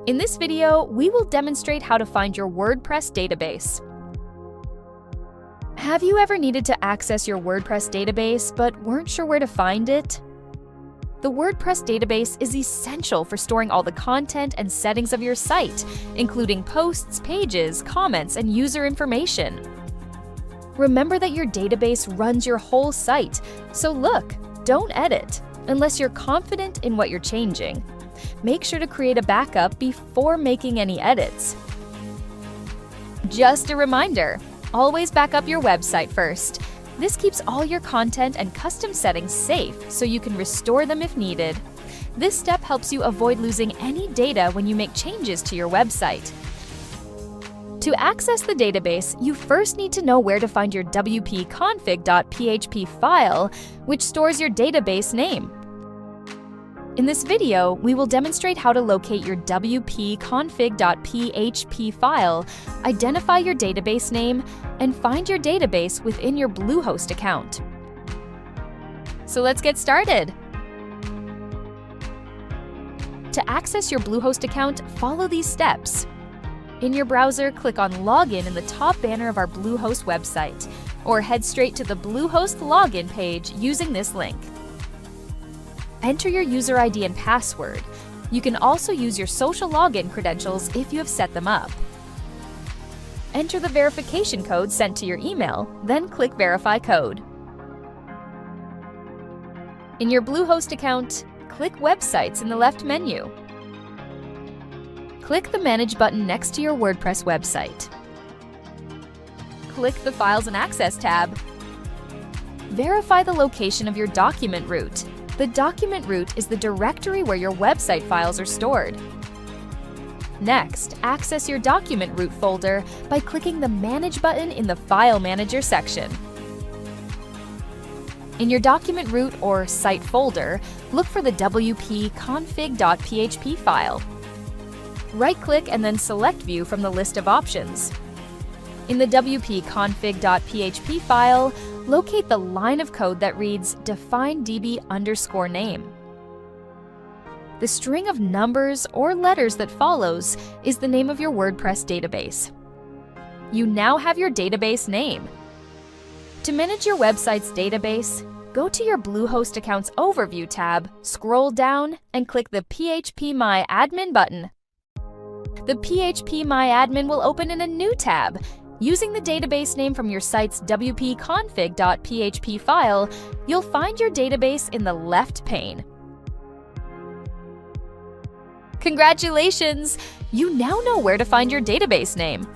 In this video, we will demonstrate how to find your WordPress database. Have you ever needed to access your WordPress database but weren't sure where to find it? The WordPress database is essential for storing all the content and settings of your site, including posts, pages, comments, and user information. Remember that your database runs your whole site, so look, don't edit unless you're confident in what you're changing. Make sure to create a backup before making any edits. Just a reminder, always back up your website first. This keeps all your content and custom settings safe so you can restore them if needed. This step helps you avoid losing any data when you make changes to your website. To access the database, you first need to know where to find your wp-config.php file, which stores your database name. In this video, we will demonstrate how to locate your wp-config.php file, identify your database name, and find your database within your Bluehost account. So let's get started. To access your Bluehost account, follow these steps. In your browser, click on Login in the top banner of our Bluehost website, or head straight to the Bluehost login page using this link. Enter your user ID and password. You can also use your social login credentials if you have set them up. Enter the verification code sent to your email, then click Verify Code. In your Bluehost account, click Websites in the left menu. Click the Manage button next to your WordPress website. Click the Files and Access tab. Verify the location of your document root. The document root is the directory where your website files are stored. Next, access your document root folder by clicking the Manage button in the File Manager section. In your document root or site folder, look for the wp-config.php file. Right-click and then select View from the list of options. In the wp-config.php file, locate the line of code that reads define db_name. The string of numbers or letters that follows is the name of your WordPress database. You now have your database name. To manage your website's database, go to your Bluehost account's Overview tab, scroll down, and click the phpMyAdmin button. The phpMyAdmin will open in a new tab. Using the database name from your site's wp-config.php file, you'll find your database in the left pane. Congratulations! You now know where to find your database name.